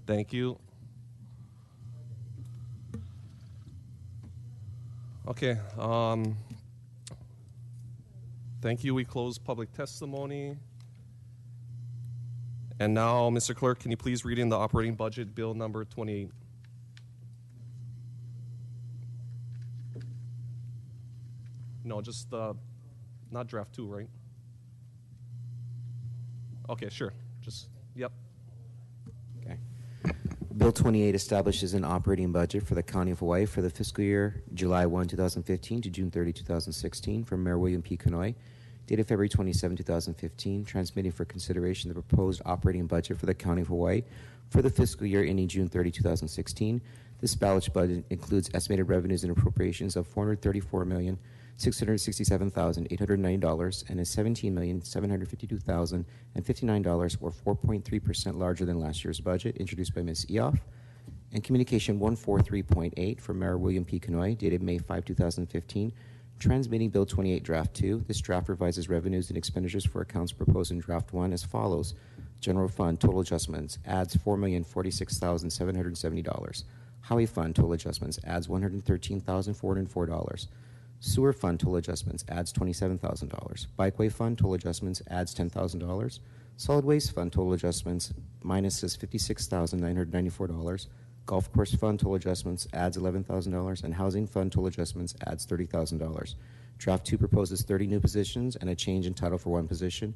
Thank you. Okay. Thank you. We close public testimony. And now, Mr. Clerk, can you please read in the operating budget bill number 28? No, just not draft 2, right? Okay, sure. Just, yep. Okay. Bill 28 establishes an operating budget for the County of Hawaii for the fiscal year July 1, 2015 to June 30, 2016 from Mayor William P. Kanoy, dated February 27, 2015, transmitting for consideration the proposed operating budget for the County of Hawaii for the fiscal year ending June 30, 2016. This balanced budget includes estimated revenues and appropriations of $434,667,890 and is $17,752,059, or 4.3% larger than last year's budget, introduced by Ms. Eoff. And Communication 143.8 from Mayor William P. Kanoy, dated May 5, 2015, transmitting Bill 28 Draft 2. This draft revises revenues and expenditures for accounts proposed in Draft 1 as follows. General Fund, total adjustments, adds $4,046,770. Highway Fund, total adjustments, adds $113,404. Sewer Fund, total adjustments, adds $27,000. Bikeway Fund, total adjustments, adds $10,000. Solid Waste Fund, total adjustments, minuses $56,994. Golf Course Fund, total adjustments, adds $11,000. And Housing Fund, total adjustments, adds $30,000. Draft 2 proposes 30 new positions and a change in title for one position.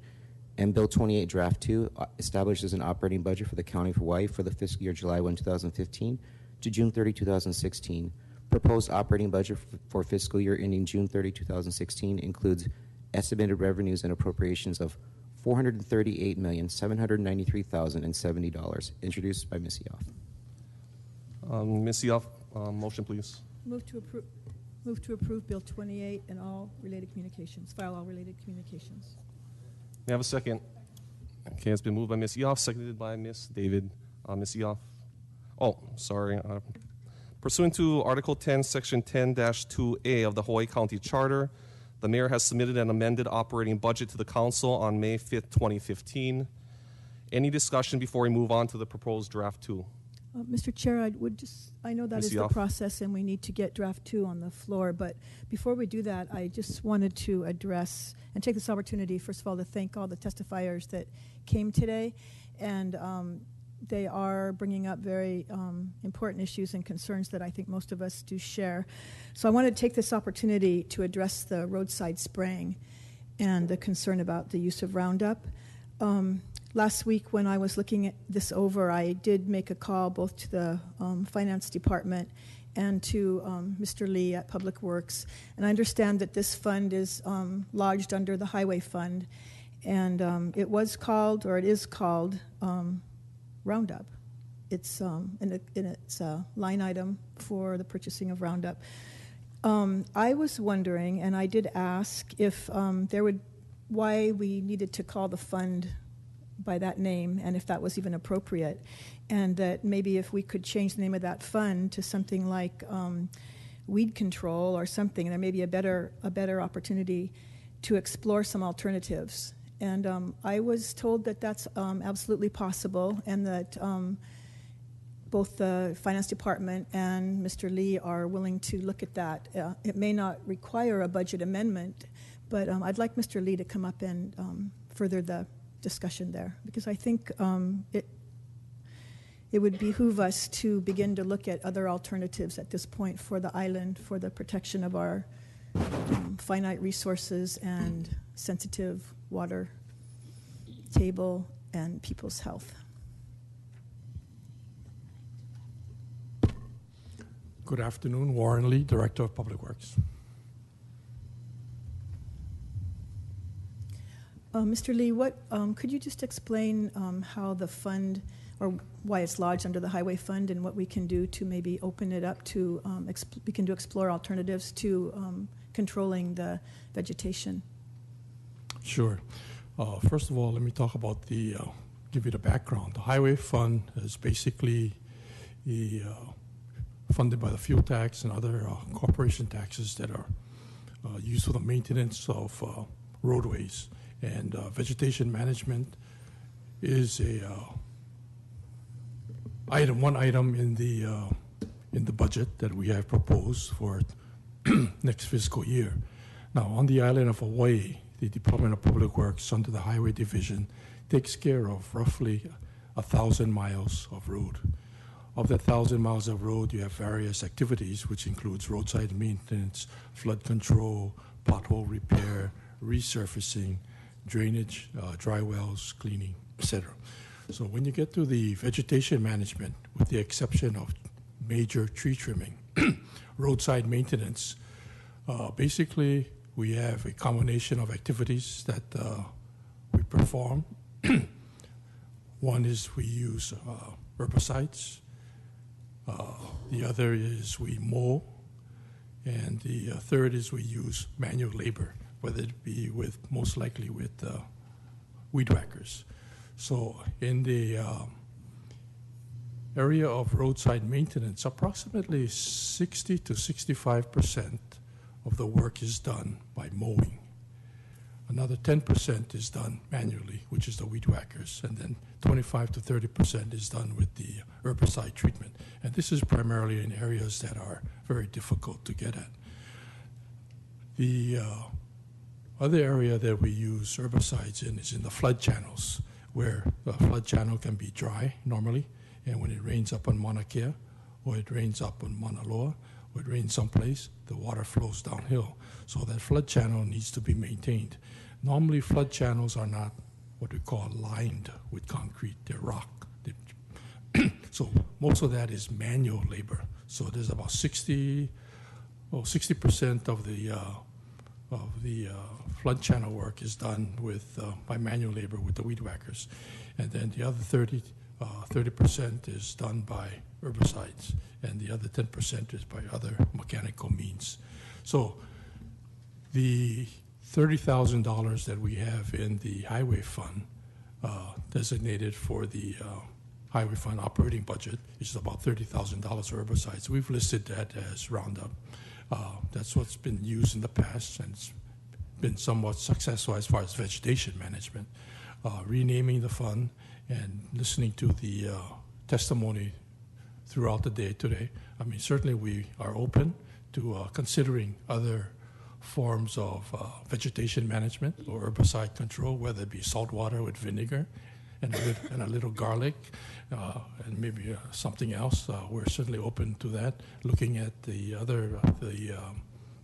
And Bill 28 Draft 2 establishes an operating budget for the County of Hawaii for the fiscal year July 1, 2015 to June 30, 2016. Proposed operating budget for fiscal year ending June 30, 2016 includes estimated revenues and appropriations of $438,793,070, introduced by Ms. Eoff. Ms. Eoff, motion, please. Move to approve Bill 28 and all related communications. File all related communications. May I have a second? Okay, it's been moved by Ms. Eoff, seconded by Ms. David. Ms. Eoff. Oh, sorry. Pursuant to Article 10, Section 10-2A of the Hawaii County Charter, the Mayor has submitted an amended operating budget to the Council on May 5th, 2015. Any discussion before we move on to the proposed Draft 2? Mr. Chair, I know that Ms. is the process and we need to get Draft 2 on the floor, but before we do that, I just wanted to address and take this opportunity, first of all, to thank all the testifiers that came today, and they are bringing up very important issues and concerns that I think most of us do share. So I want to take this opportunity to address the roadside spraying and the concern about the use of Roundup. Last week when I was looking at this over, I did make a call both to the Finance Department and to Mr. Lee at Public Works. And I understand that this fund is lodged under the Highway Fund, and it is called Roundup. It's it's a line item for the purchasing of Roundup. I was wondering, and I did ask if why we needed to call the fund by that name, and if that was even appropriate, and that maybe if we could change the name of that fund to something like weed control or something, there may be a better opportunity to explore some alternatives. And I was told that that's absolutely possible, and that both the Finance Department and Mr. Lee are willing to look at that. It may not require a budget amendment, but I'd like Mr. Lee to come up and further the discussion there, because I think it would behoove us to begin to look at other alternatives at this point for the island, for the protection of our finite resources and sensitive water table and people's health. Good afternoon, Warren Lee, Director of Public Works. Mr. Lee, could you just explain how the fund, or why it's lodged under the Highway Fund, and what we can do to maybe open it up to, explore alternatives to controlling the vegetation? Sure. First of all, let me talk about give you the background. The Highway Fund is basically funded by the fuel tax and other corporation taxes that are used for the maintenance of roadways. And vegetation management is one item in the budget that we have proposed for next fiscal year. Now, on the island of Hawaii, the Department of Public Works under the Highway Division takes care of roughly 1,000 miles of road. Of that 1,000 miles of road, you have various activities, which includes roadside maintenance, flood control, pothole repair, resurfacing, drainage, dry wells, cleaning, etc. So when you get to the vegetation management, with the exception of major tree trimming, roadside maintenance, basically we have a combination of activities that we perform. One is we use herbicides. The other is we mow. And the third is we use manual labor, whether it be most likely with weed whackers. So in the area of roadside maintenance, approximately 60 to 65% of the work is done by mowing. Another 10% is done manually, which is the weed whackers, and then 25 to 30% is done with the herbicide treatment. And this is primarily in areas that are very difficult to get at. The other area that we use herbicides in is in the flood channels, where the flood channel can be dry normally, and when it rains up on Mauna Kea, or it rains up on Mauna Loa, or it rains someplace, the water flows downhill. So that flood channel needs to be maintained. Normally, flood channels are not what we call lined with concrete. They're rock. So most of that is manual labor. So there's about 60% of the flood channel work is done by manual labor with the weed whackers. And then the other 30% is done by herbicides, and the other 10% is by other mechanical means. So the $30,000 that we have in the highway fund designated for the highway fund operating budget is about $30,000 herbicides. We've listed that as Roundup. That's what's been used in the past, and it's been somewhat successful as far as vegetation management. Renaming the fund and listening to the testimony throughout the day today, I mean, certainly we are open to considering other forms of vegetation management or herbicide control, whether it be salt water with vinegar and a little garlic and maybe something else. We're certainly open to that. Looking at the other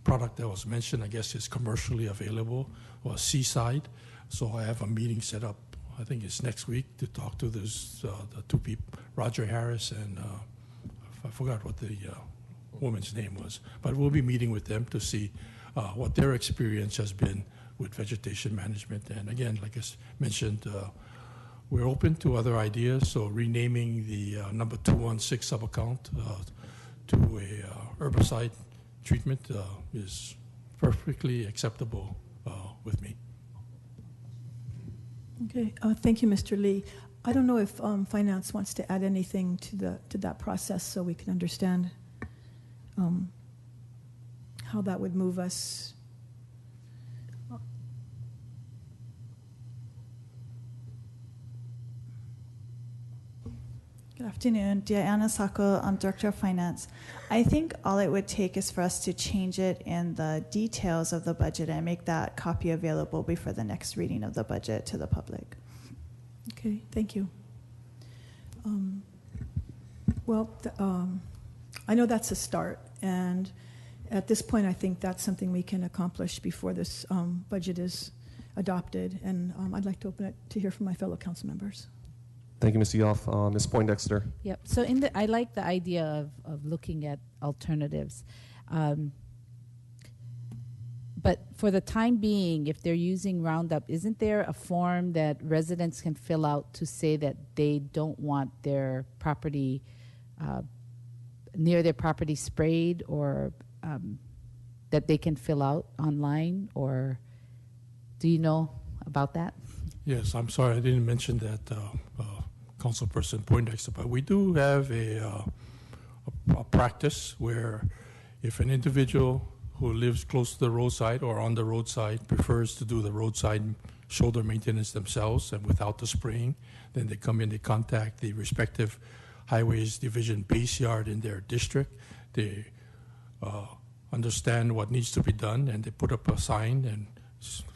product that was mentioned, I guess is commercially available, was Seaside. So I have a meeting set up, I think it's next week, to talk to the two people, Roger Harris and I forgot what the woman's name was, but we'll be meeting with them to see what their experience has been with vegetation management. And again, like I mentioned, we're open to other ideas, so renaming the number 216 sub-account to a herbicide treatment is perfectly acceptable with me. Okay, thank you, Mr. Lee. I don't know if Finance wants to add anything to that process so we can understand how that would move us. Good afternoon. Diana Sako, I'm Director of Finance. I think all it would take is for us to change it in the details of the budget and make that copy available before the next reading of the budget to the public. Okay, thank you. I know that's a start, and at this point I think that's something we can accomplish before this budget is adopted, and I'd like to open it to hear from my fellow council members. Thank you, Ms. Yoff. Ms. Poindexter. Yep. So I like the idea of looking at alternatives. But for the time being, if they're using Roundup, isn't there a form that residents can fill out to say that they don't want their property near their property sprayed, or that they can fill out online? Or do you know about that? Yes, I'm sorry I didn't mention that, Councilperson Poindexter, but we do have a practice where if an individual who lives close to the roadside or on the roadside prefers to do the roadside shoulder maintenance themselves and without the spraying, then they come in, they contact the respective Highways Division base yard in their district. They understand what needs to be done, and they put up a sign and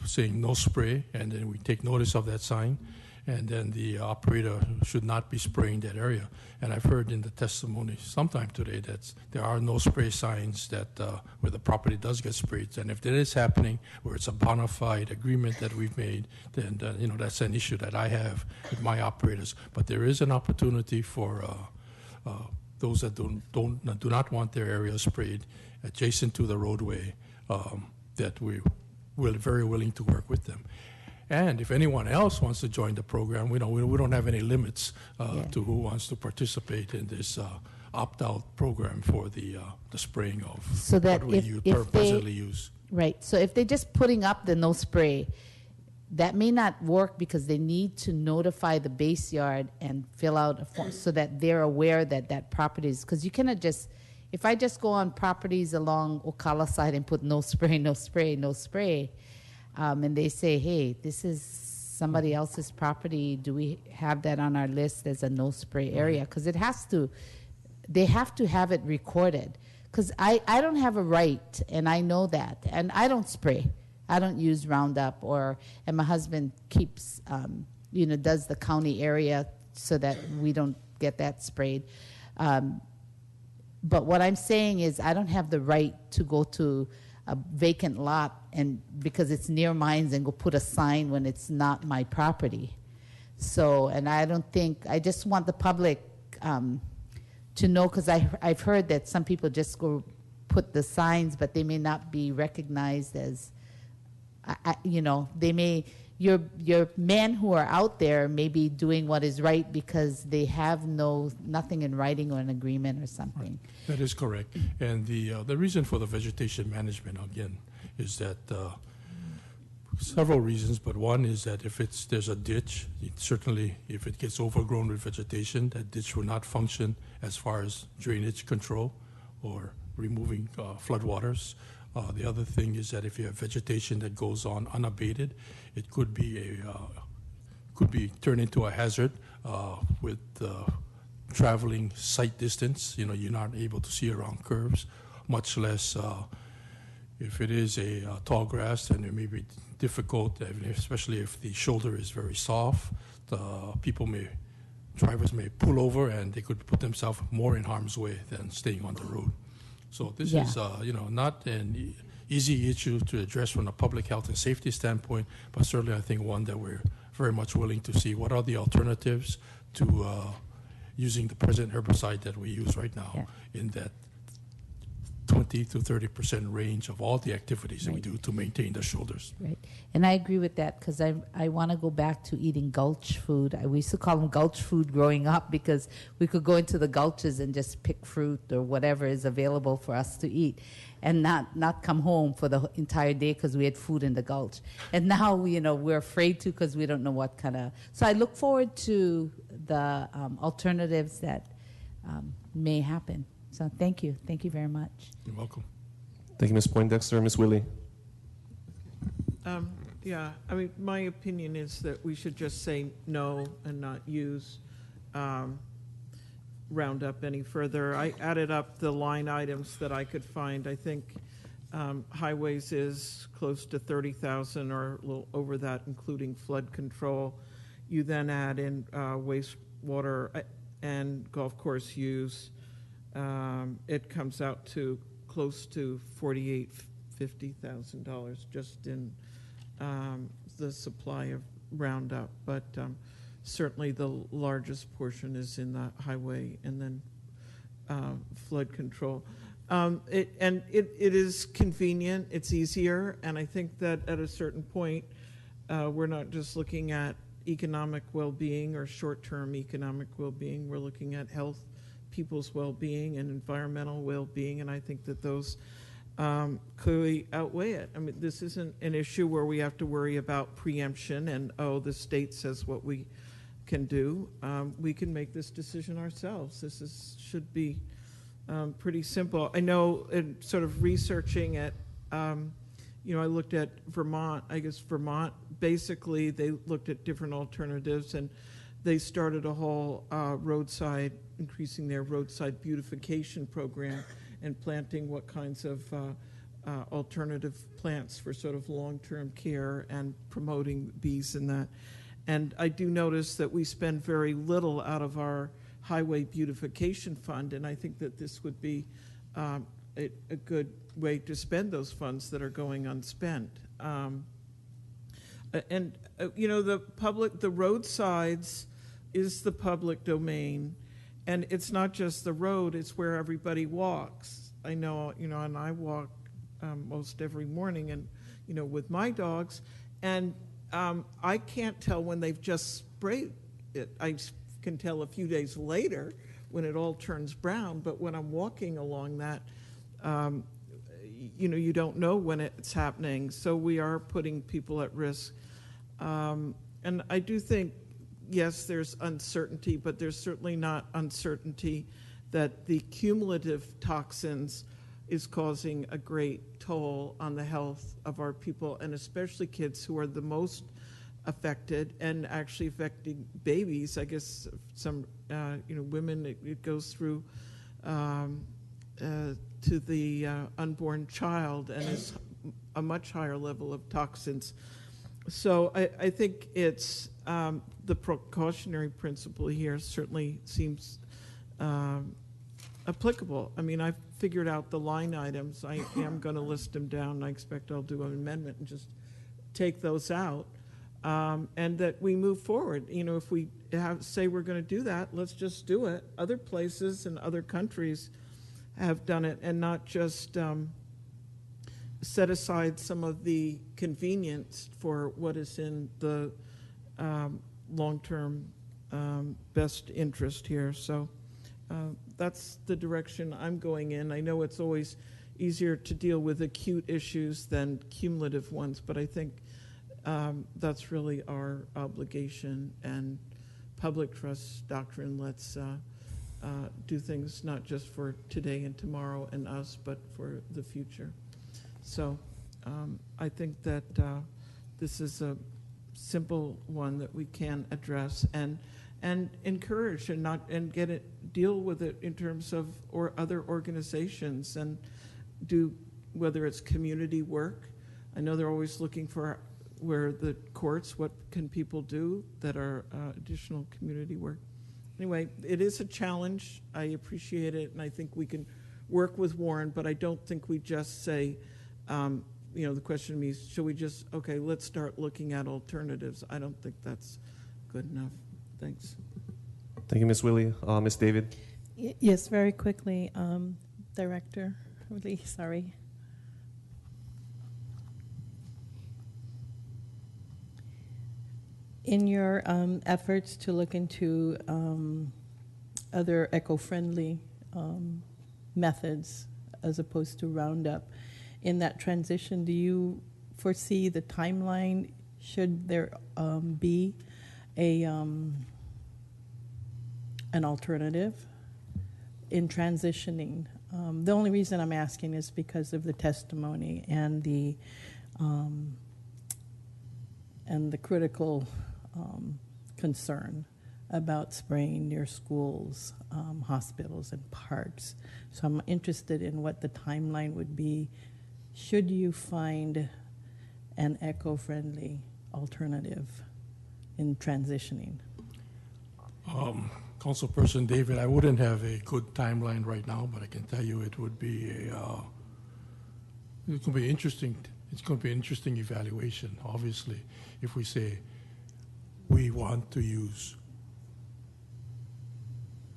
saying no spray, and then we take notice of that sign, and then the operator should not be spraying that area. And I've heard in the testimony sometime today that there are no spray signs that where the property does get sprayed. And if that is happening, where it's a bona fide agreement that we've made, then that's an issue that I have with my operators. But there is an opportunity for those that do not want their area sprayed adjacent to the roadway, that we're very willing to work with them. And if anyone else wants to join the program, we don't have any limits to who wants to participate in this opt-out program for the spraying of So that what we presently use. Right. So if they're just putting up the no spray, that may not work because they need to notify the base yard and fill out a form so that they're aware that that property is, because you cannot just, if I just go on properties along Ocala side and put no spray, no spray, no spray, and they say, hey, this is somebody else's property, do we have that on our list as a no spray area? Because they have to have it recorded. Because I don't have a right, and I know that, and I don't spray. I don't use Roundup, and my husband keeps, does the county area so that we don't get that sprayed. But what I'm saying is I don't have the right to go to a vacant lot and because it's near mine and go put a sign when it's not my property. So, and I just want the public to know, because I've heard that some people just go put the signs, but they may not be recognized as, your men who are out there may be doing what is right because they have nothing in writing or an agreement or something. Right. That is correct. And the reason for the vegetation management, again, is that several reasons, but one is that if there's a ditch, certainly if it gets overgrown with vegetation, that ditch will not function as far as drainage control or removing floodwaters. The other thing is that if you have vegetation that goes on unabated, it could be turned into a hazard with traveling sight distance. You're not able to see around curves, much less if it is a tall grass, then it may be difficult, especially if the shoulder is very soft. Drivers may pull over and they could put themselves more in harm's way than staying on the road. So this is, not an easy issue to address from a public health and safety standpoint, but certainly I think one that we're very much willing to see what are the alternatives to using the present herbicide that we use right now in that 20 to 30% range of all the activities that we do to maintain the shoulders. Right. And I agree with that because I want to go back to eating gulch food. We used to call them gulch food growing up because we could go into the gulches and just pick fruit or whatever is available for us to eat and not come home for the entire day because we had food in the gulch. And now, we're afraid to because we don't know what kind of... So I look forward to the alternatives that may happen. So thank you. Thank you very much. You're welcome. Thank you, Ms. Poindexter. Ms. Willie. My opinion is that we should just say no and not use Roundup any further. I added up the line items that I could find. I think highways is close to 30,000 or a little over that, including flood control. You then add in wastewater and golf course use. It comes out to close to $50,000 just in the supply of Roundup, but certainly the largest portion is in the highway and then flood control. It is convenient, it's easier, and I think that at a certain point we're not just looking at economic well-being or short-term economic well-being, we're looking at health, people's well-being and environmental well-being, and I think that those clearly outweigh it. I mean, this isn't an issue where we have to worry about preemption and, the state says what we can do. We can make this decision ourselves. Should be pretty simple. I know in sort of researching it, I looked at Vermont. I guess Vermont, basically, they looked at different alternatives and they started a whole roadside increasing their roadside beautification program and planting what kinds of alternative plants for sort of long-term care and promoting bees in that. And I do notice that we spend very little out of our highway beautification fund, and I think that this would be a good way to spend those funds that are going unspent. The roadsides is the public domain, and it's not just the road, it's where everybody walks. I know, and I walk most every morning, and, with my dogs, and I can't tell when they've just sprayed it. I can tell a few days later when it all turns brown, but when I'm walking along that, you don't know when it's happening, so we are putting people at risk. And I do think, yes, there's uncertainty, but there's certainly not uncertainty that the cumulative toxins is causing a great toll on the health of our people, and especially kids who are the most affected, and actually affecting babies. I guess some, women, it goes through to the unborn child and is a much higher level of toxins. So I think it's the precautionary principle here certainly seems applicable. I mean, I've figured out the line items. I am going to list them down. I expect I'll do an amendment and just take those out, and that we move forward. If we say we're going to do that, let's just do it. Other places and other countries have done it, and not just set aside some of the convenience for what is in the long-term best interest here. So that's the direction I'm going in. I know it's always easier to deal with acute issues than cumulative ones, but I think that's really our obligation, and public trust doctrine lets do things not just for today and tomorrow and us, but for the future. So I think that this is a simple one that we can address and encourage and get it, deal with it in terms of or other organizations, and do, whether it's community work. I know they're always looking for where the courts, what can people do that are additional community work. Anyway, it is a challenge. I appreciate it, and I think we can work with Warren, but I don't think we just say, the question to me is, should we just, okay, let's start looking at alternatives. I don't think that's good enough. Thanks. Thank you, Ms. Willie. Ms. David? Yes, very quickly, Director Willie, sorry. In your efforts to look into other eco-friendly methods as opposed to Roundup, in that transition, do you foresee the timeline? Should there be an alternative in transitioning? The only reason I'm asking is because of the testimony and the critical concern about spraying near schools, hospitals, and parks. So I'm interested in what the timeline would be should you find an eco-friendly alternative in transitioning. Councilperson David, I wouldn't have a good timeline right now, but I can tell you it would be it's going to be interesting. It's going to be an interesting evaluation. Obviously, if we say we want to use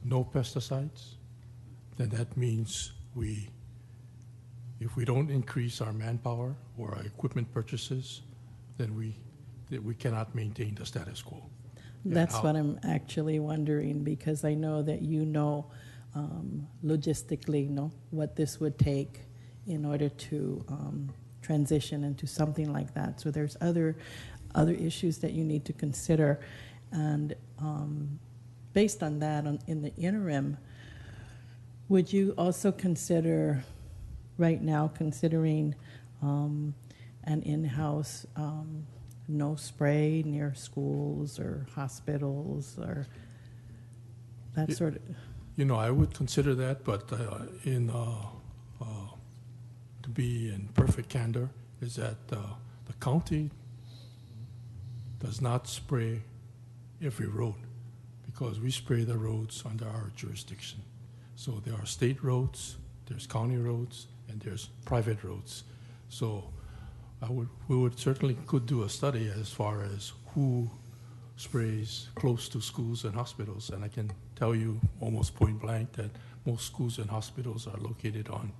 no pesticides, then that means if we don't increase our manpower or our equipment purchases, then we cannot maintain the status quo. That's what I'm actually wondering, because I know that logistically, what this would take in order to transition into something like that. So there's other issues that you need to consider, and based on that, in the interim, would you also consider right now considering an in-house no spray near schools or hospitals or that sort of? I would consider that, but to be in perfect candor, is that the county does not spray every road because we spray the roads under our jurisdiction. So there are state roads, there's county roads, and there's private roads. So we would certainly could do a study as far as who sprays close to schools and hospitals, and I can tell you almost point blank that most schools and hospitals are located on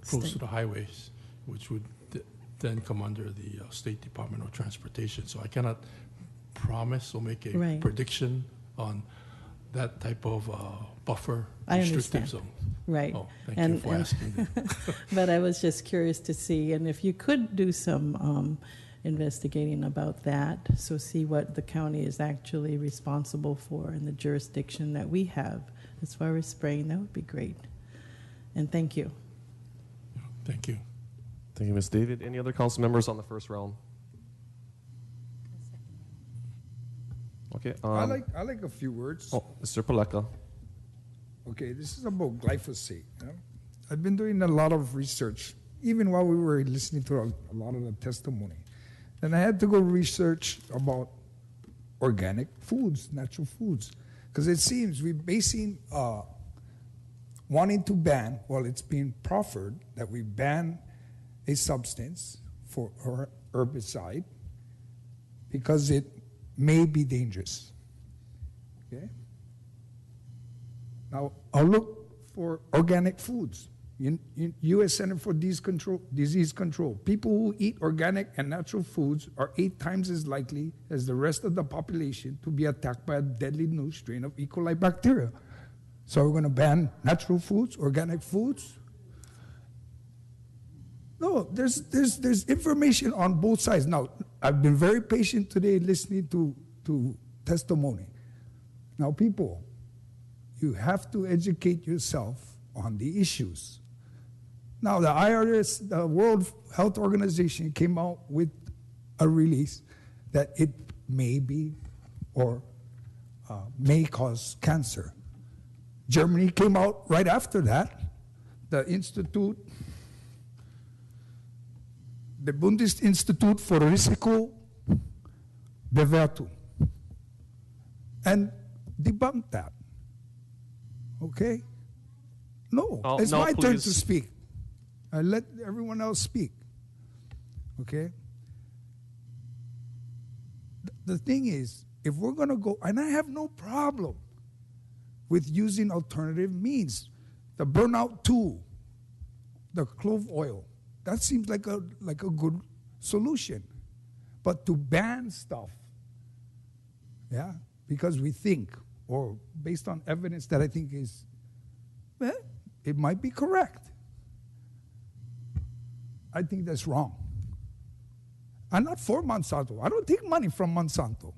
close to the highways, which would then come under the State Department of Transportation. So I cannot promise or make a prediction on that type of buffer restrictive zone. Right. Oh, thank you for asking. But I was just curious to see, and if you could do some investigating about that, so see what the county is actually responsible for in the jurisdiction that we have as far as spraying, that would be great. And thank you. Thank you. Thank you, Ms. David. Any other council members on the first round? Okay. I like a few words. Oh, Mr. Paleka. Okay, this is about glyphosate. I've been doing a lot of research, even while we were listening to a lot of the testimony. And I had to go research about organic foods, natural foods. Because it seems we're basing, wanting to ban, well, it's being proffered that we ban a substance for herbicide because it may be dangerous. Okay? Now, I'll look for organic foods. U.S. Center for Disease Control. People who eat organic and natural foods are 8 times as likely as the rest of the population to be attacked by a deadly new strain of E. coli bacteria. So we're going to ban natural foods, organic foods? No, there's information on both sides. Now, I've been very patient today listening to testimony. Now, people, you have to educate yourself on the issues. Now, the IRS, the World Health Organization, came out with a release that it may be or may cause cancer. Germany came out right after that. The Bundesinstitut für Risikobewertung, and debunked that. Okay? No, it's my turn to speak. I let everyone else speak. Okay? The thing is, if we're going to go, and I have no problem with using alternative means, the burnout tool, the clove oil, that seems like a good solution. But to ban stuff, yeah, because we think, or based on evidence that I think is, it might be correct. I think that's wrong. I'm not for Monsanto. I don't take money from Monsanto. You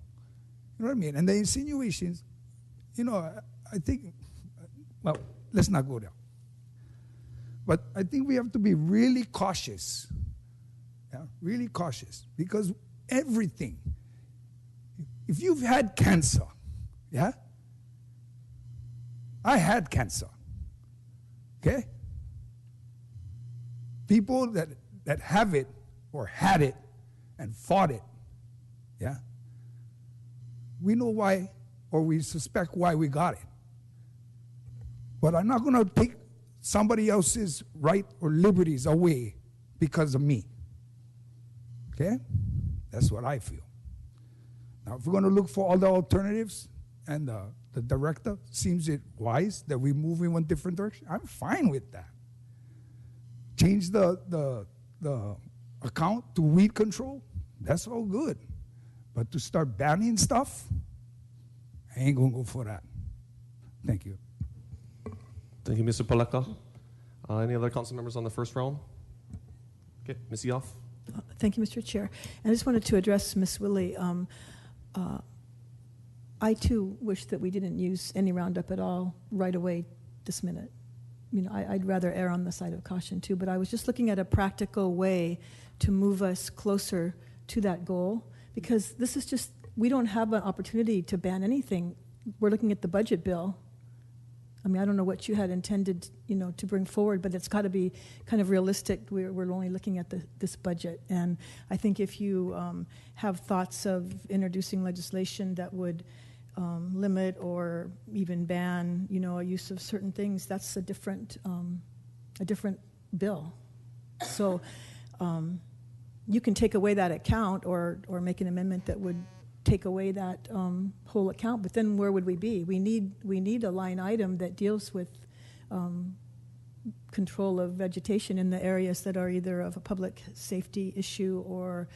know what I mean? And the insinuations, I think, well, let's not go there. But I think we have to be really cautious. Yeah, really cautious. Because everything, if you've had cancer, yeah? I had cancer. Okay? People that have it or had it and fought it, yeah? We know why, or we suspect why we got it. But I'm not going to take somebody else's right or liberties away because of me. Okay? That's what I feel. Now, if we're going to look for all the alternatives, and the director seems it wise that we move in one different direction, I'm fine with that. Change the account to weed control, that's all good. But to start banning stuff, I ain't going to go for that. Thank you. Thank you, Mr. Paleka. Any other council members on the first round? Okay, Ms. Yoff. Thank you, Mr. Chair. And I just wanted to address Ms. Willie. I, too, wish that we didn't use any Roundup at all right away this minute. I'd rather err on the side of caution, too. But I was just looking at a practical way to move us closer to that goal, because this is just, we don't have an opportunity to ban anything. We're looking at the budget bill. I mean, I don't know what you had intended, to bring forward, but it's got to be kind of realistic. We're only looking at this budget, and I think if you have thoughts of introducing legislation that would limit or even ban, a use of certain things, that's a different bill. So you can take away that account or make an amendment that would take away that whole account, but then where would we be? We need a line item that deals with control of vegetation in the areas that are either of a public safety issue or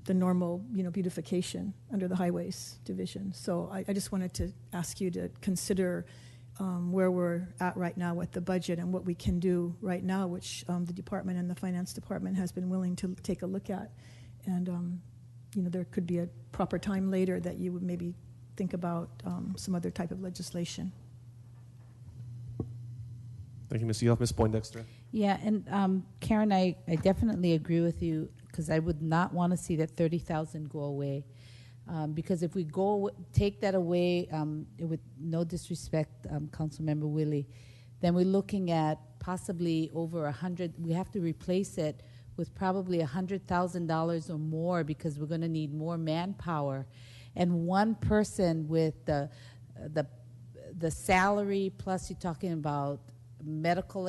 the normal, beautification under the highways division. So I just wanted to ask you to consider where we're at right now with the budget and what we can do right now, which the department and the finance department has been willing to take a look at. And, there could be a proper time later that you would maybe think about some other type of legislation. Thank you, Ms. Yoff. Ms. Poindexter. Yeah, and Karen, I definitely agree with you, because I would not want to see that 30,000 go away. Because if we take that away, with no disrespect, Councilmember Willie, then we're looking at possibly over 100. We have to replace it with probably $100,000 or more, because we're going to need more manpower, and one person with the salary, plus you're talking about medical,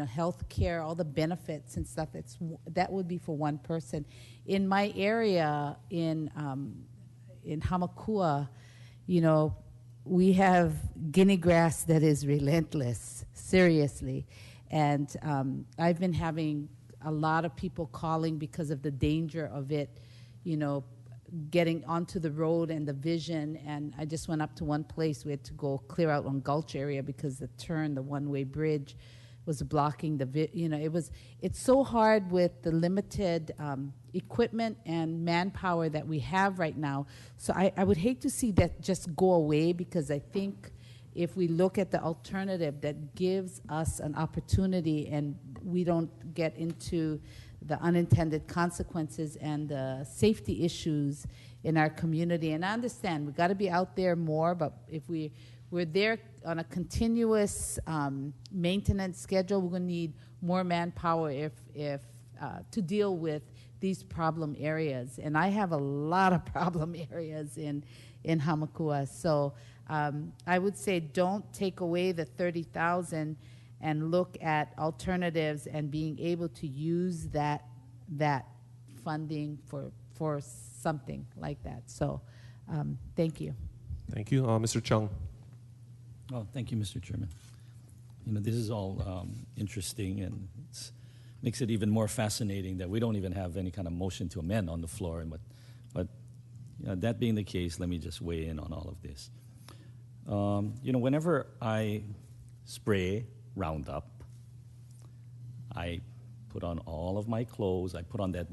health care, all the benefits and stuff. That would be for one person. In my area, in Hamakua, we have guinea grass that is relentless, seriously. And I've been having a lot of people calling because of the danger of it, getting onto the road and the vision. And I just went up to one place. We had to go clear out on Gulch area because the one-way bridge was blocking it's so hard with the limited equipment and manpower that we have right now. So I would hate to see that just go away, because I think if we look at the alternative that gives us an opportunity and we don't get into the unintended consequences and the safety issues in our community. And I understand we've got to be out there more, but if we're there on a continuous maintenance schedule, we're going to need more manpower if to deal with these problem areas. And I have a lot of problem areas in Hamakua. So I would say don't take away the 30,000 and look at alternatives and being able to use that funding for something like that. So thank you. Thank you. Mr. Chung. Oh, thank you, Mr. Chairman. This is all interesting, and makes it even more fascinating that we don't even have any kind of motion to amend on the floor. But that being the case, let me just weigh in on all of this. Whenever I spray Roundup, I put on all of my clothes. I put on that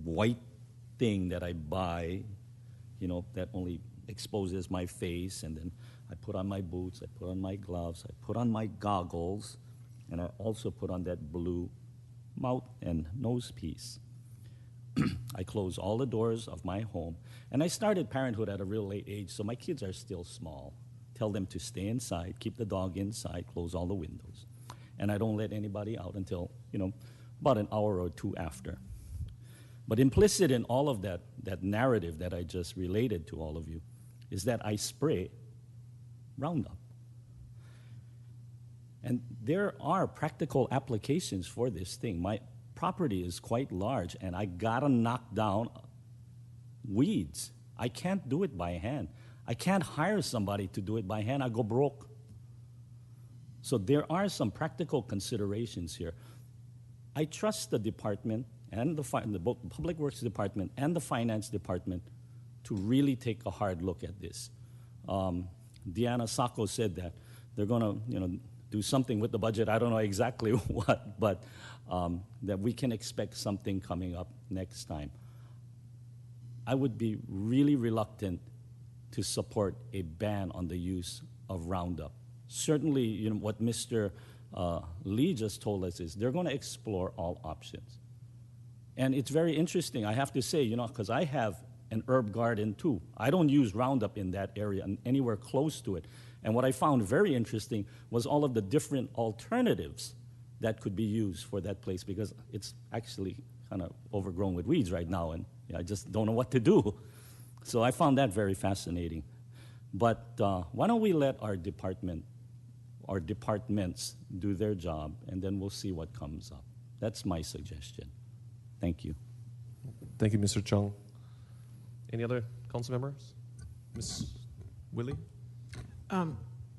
white thing that I buy, that only exposes my face, and then I put on my boots, I put on my gloves, I put on my goggles, and I also put on that blue mouth and nose piece. I close all the doors of my home, and I started parenthood at a real late age, so my kids are still small. Tell them to stay inside, keep the dog inside, close all the windows. And I don't let anybody out until, about an hour or two after. But implicit in all of that narrative that I just related to all of you is that I spray Roundup. And there are practical applications for this thing. My property is quite large, and I gotta knock down weeds. I can't do it by hand. I can't hire somebody to do it by hand. I go broke. So there are some practical considerations here. I trust the department and the Public Works Department and the Finance Department to really take a hard look at this. Deanna Sacco said that they're going to do something with the budget. I don't know exactly what, but that we can expect something coming up next time. I would be really reluctant to support a ban on the use of Roundup. Certainly, what Mr. Lee just told us is they're going to explore all options. And it's very interesting, I have to say, because I have an herb garden too. I don't use Roundup in that area and anywhere close to it. And what I found very interesting was all of the different alternatives that could be used for that place, because it's actually kind of overgrown with weeds right now, and I just don't know what to do. So I found that very fascinating. But why don't we let our departments do their job, and then we'll see what comes up. That's my suggestion. Thank you. Thank you, Mr. Chung. Any other council members? Ms. Willie?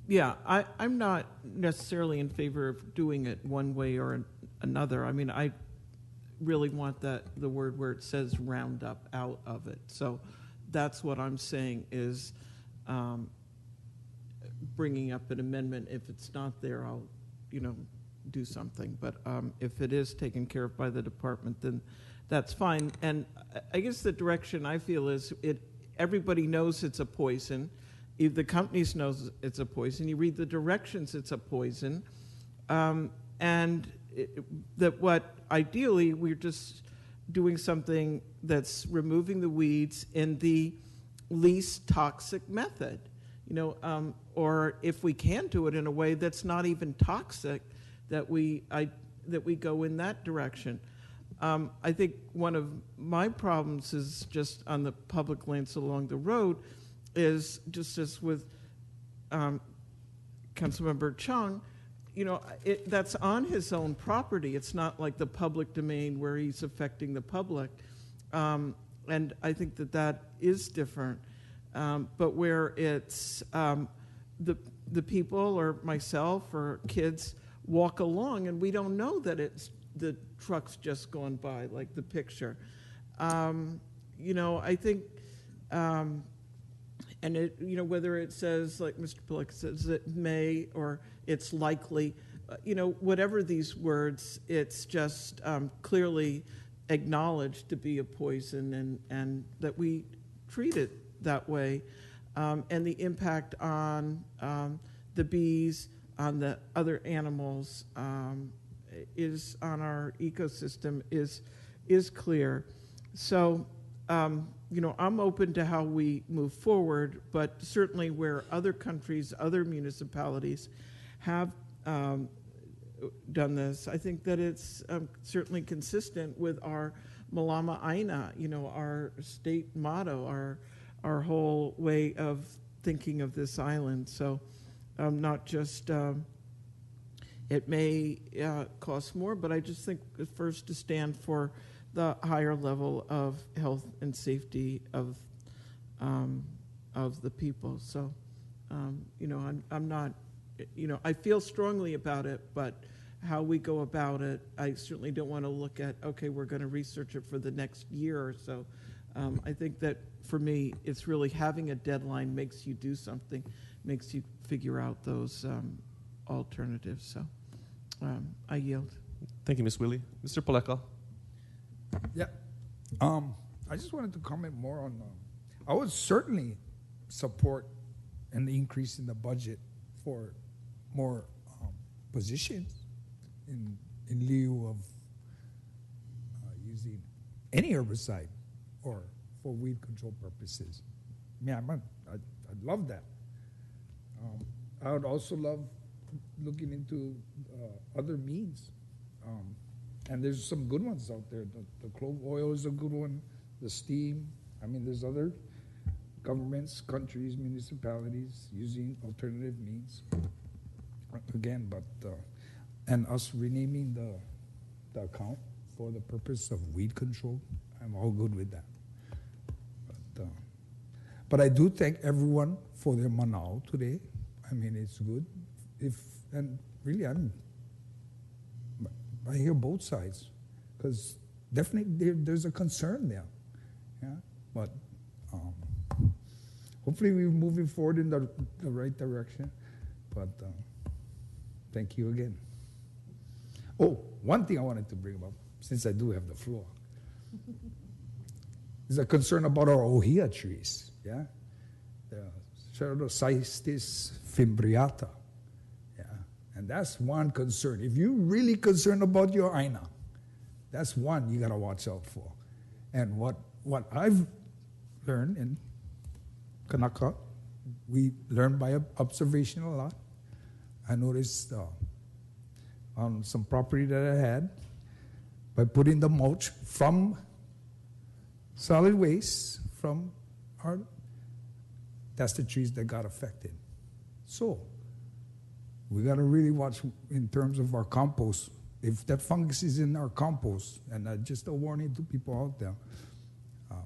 Yeah, I'm not necessarily in favor of doing it one way or another. I mean, I really want the word where it says Roundup out of it. So that's what I'm saying is bringing up an amendment. If it's not there, I'll, do something. But if it is taken care of by the department, then that's fine. And I guess the direction I feel is everybody knows it's a poison. If the companies knows it's a poison, you read the directions, it's a poison. What ideally we're just doing something that's removing the weeds in the least toxic method, or if we can do it in a way that's not even toxic, that we go in that direction. I think one of my problems is just on the public lands along the road is just as with Councilmember Chung, that's on his own property. It's not like the public domain where he's affecting the public. And I think that is different. But where it's the people or myself or kids walk along and we don't know that it's the truck's just gone by, like the picture. I think, and it, whether it says, like Mr. Pilick says, it may or it's likely, whatever these words, it's just clearly acknowledged to be a poison and that we treat it that way. And the impact on the bees, on the other animals, is on our ecosystem is clear. So, I'm open to how we move forward, but certainly where other countries, other municipalities have done this, I think that it's certainly consistent with our Malama Aina, our state motto, our whole way of thinking of this island. So not just, it may cost more, but I just think first to stand for the higher level of health and safety of the people. So, I'm not, I feel strongly about it, but how we go about it, I certainly don't want to look at, okay, we're going to research it for the next year or so. I think that for me, it's really having a deadline makes you do something, makes you figure out those alternatives. So I yield. Thank you, Ms. Willie. Mr. Paleka. Yeah. I just wanted to comment more on, I would certainly support an increase in the budget for more positions in lieu of using any herbicide or for weed control purposes. I'd love that. I would also love looking into other means. And there's some good ones out there. The clove oil is a good one, the steam. There's other governments, countries, municipalities using alternative means. Again, but, and us renaming the account for the purpose of weed control, I'm all good with that. But I do thank everyone for their manao today. It's good. And really, I hear both sides, because definitely there's a concern there. Yeah, but hopefully we're moving forward in the right direction. But thank you again. Oh, one thing I wanted to bring up, since I do have the floor, is a concern about our ohia trees. Yeah, the Ceratocistis fimbriata. And that's one concern. If you're really concerned about your Aina, that's one you got to watch out for. And what I've learn in Kanaka. We learn by observation a lot. I noticed on some property that I had, by putting the mulch from solid waste from that's the trees that got affected. So we got to really watch in terms of our compost. If that fungus is in our compost, and just a warning to people out there,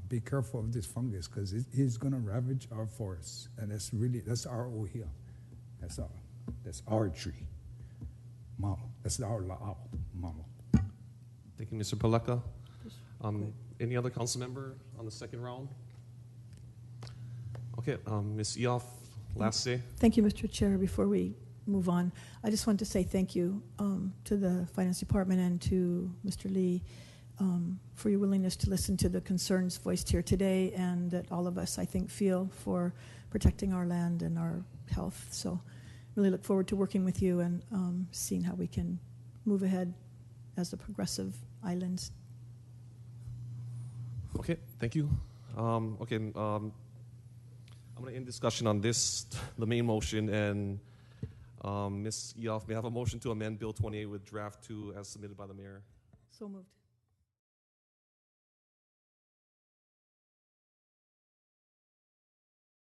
be careful of this fungus because it is going to ravage our forests, and that's our here. That's our tree. Mama, that's our lao, mama. Thank you, Mr. Paleka. Any other council member on the second round? Okay, Ms. Eoff, last say. Thank you, Mr. Chair. Before we move on, I just want to say thank you to the Finance Department and to Mr. Lee for your willingness to listen to the concerns voiced here today, and that all of us, I think, feel for protecting our land and our health. So really look forward to working with you and seeing how we can move ahead as a progressive island. Okay, thank you. I'm going to end discussion on this, the main motion, and Ms. Eoff may I have a motion to amend Bill 28 with draft 2 as submitted by the mayor. So moved.